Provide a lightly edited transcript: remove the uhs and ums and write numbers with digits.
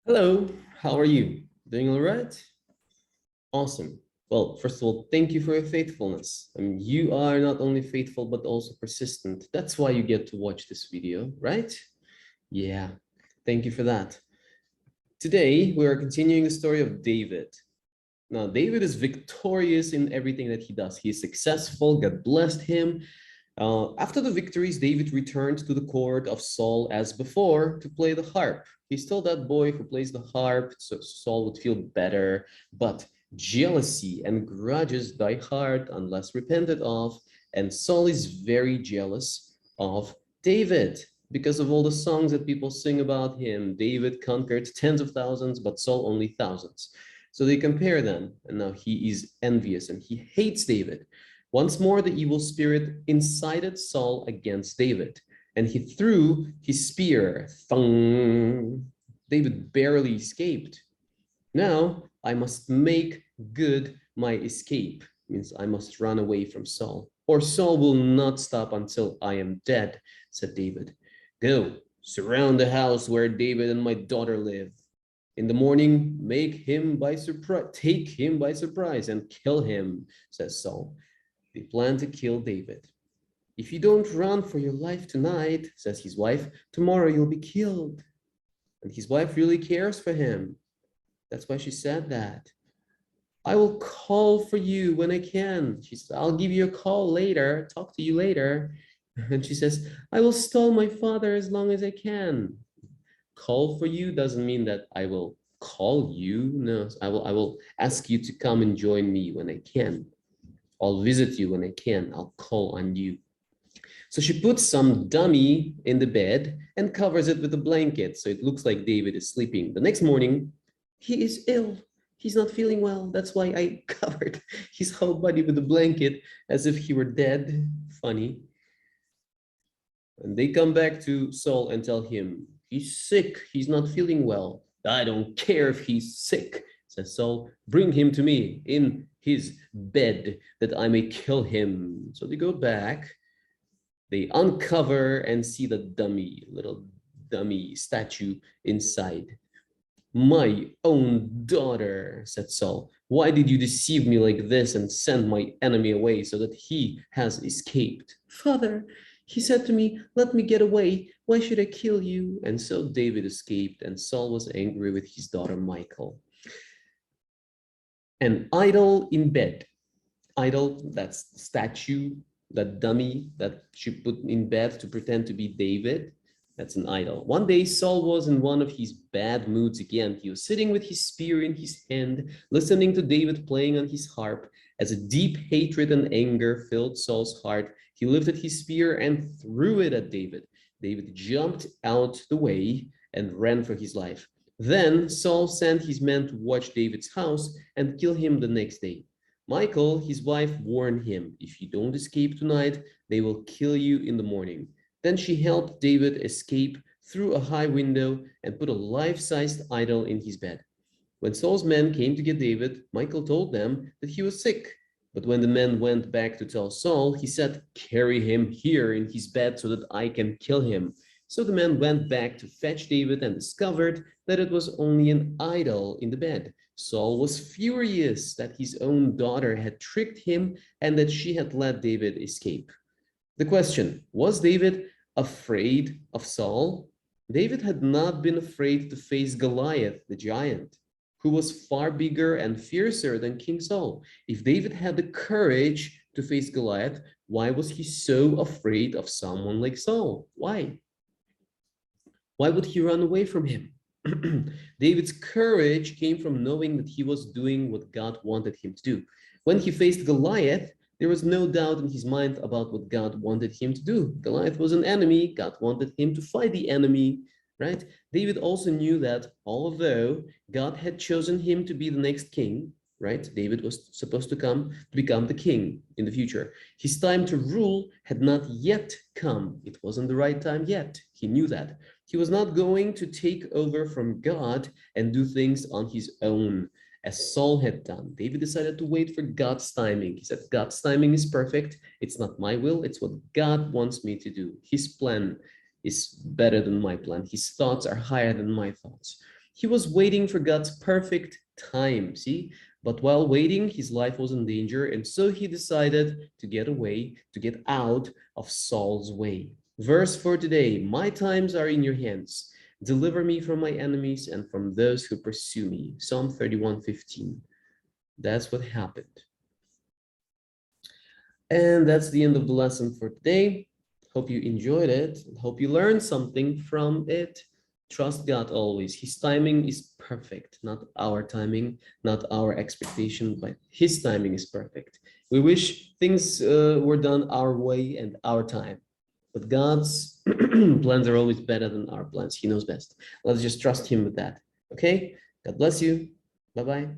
Hello, how are you? Doing all right? Awesome. Well, first of all, thank you for your faithfulness. I mean, you are not only faithful, but also persistent. That's why you get to watch this video, right? Yeah, thank you for that. Today, we are continuing the story of David. Now, David is victorious in everything that he does. He is successful. God blessed him. After the victories, David returned to the court of Saul as before to play the harp. He's still that boy who plays the harp, so Saul would feel better. But jealousy and grudges die hard unless repented of, and Saul is very jealous of David because of all the songs that people sing about him. David conquered tens of thousands, but Saul only thousands. So they compare them, and now he is envious and he hates David. Once more, the evil spirit incited Saul against David, and he threw his spear. Thung! David barely escaped. Now I must make good my escape. Means I must run away from Saul, or Saul will not stop until I am dead, said David. Go, surround the house where David and my daughter live. In the morning, take him by surprise and kill him, says Saul. They plan to kill David. If you don't run for your life tonight, says his wife, tomorrow you'll be killed. And his wife really cares for him. That's why she said that. I will call for you when I can. She says, I'll give you a call later, talk to you later. And she says, I will stall my father as long as I can. Call for you doesn't mean that I will call you. No, I will ask you to come and join me when I can. I'll visit you when I can. I'll call on you. So she puts some dummy in the bed and covers it with a blanket. So it looks like David is sleeping. The next morning, he is ill. He's not feeling well. That's why I covered his whole body with a blanket as if he were dead. Funny. And they come back to Saul and tell him, he's sick. He's not feeling well. I don't care if he's sick, says Saul. Bring him to me in his bed that I may kill him. So they go back. They uncover and see the little dummy statue inside. My own daughter, said Saul. Why did you deceive me like this and send my enemy away so that he has escaped? Father, he said to me, let me get away. Why should I kill you? And so David escaped, and Saul was angry with his daughter Michal. An idol in bed. Idol, that's statue, that dummy that she put in bed to pretend to be David. That's an idol. One day, Saul was in one of his bad moods again. He was sitting with his spear in his hand, listening to David playing on his harp. As a deep hatred and anger filled Saul's heart, he lifted his spear and threw it at David. David jumped out the way and ran for his life. Then Saul sent his men to watch David's house and kill him the next day. Michal, his wife, warned him, if you don't escape tonight, they will kill you in the morning. Then she helped David escape through a high window and put a life-sized idol in his bed. When Saul's men came to get David, Michal told them that he was sick. But when the men went back to tell Saul, he said, carry him here in his bed so that I can kill him. So the men went back to fetch David and discovered that it was only an idol in the bed. Saul was furious that his own daughter had tricked him and that she had let David escape. The question, was David afraid of Saul? David had not been afraid to face Goliath, the giant, who was far bigger and fiercer than King Saul. If David had the courage to face Goliath, why was he so afraid of someone like Saul? Why? Why would he run away from him? David's courage came from knowing that he was doing what God wanted him to do. When he faced Goliath, there was no doubt in his mind about what God wanted him to do. Goliath was an enemy. God wanted him to fight the enemy, right? David also knew that although God had chosen him to be the next king, right? David was supposed to become the king in the future. His time to rule had not yet come. It wasn't the right time yet. He knew that. He was not going to take over from God and do things on his own, as Saul had done. David decided to wait for God's timing. He said, God's timing is perfect. It's not my will. It's what God wants me to do. His plan is better than my plan. His thoughts are higher than my thoughts. He was waiting for God's perfect time, see? But while waiting, his life was in danger, and so he decided to get away, to get out of Saul's way. Verse for today, my times are in your hands. Deliver me from my enemies and from those who pursue me. Psalm 31:15. That's what happened. And that's the end of the lesson for today. Hope you enjoyed it. Hope you learned something from it. Trust God always. His timing is perfect, not our timing, not our expectation, but His timing is perfect. We wish things were done our way and our time, but God's plans are always better than our plans. He knows best. Let's just trust Him with that. Okay? God bless you. Bye bye.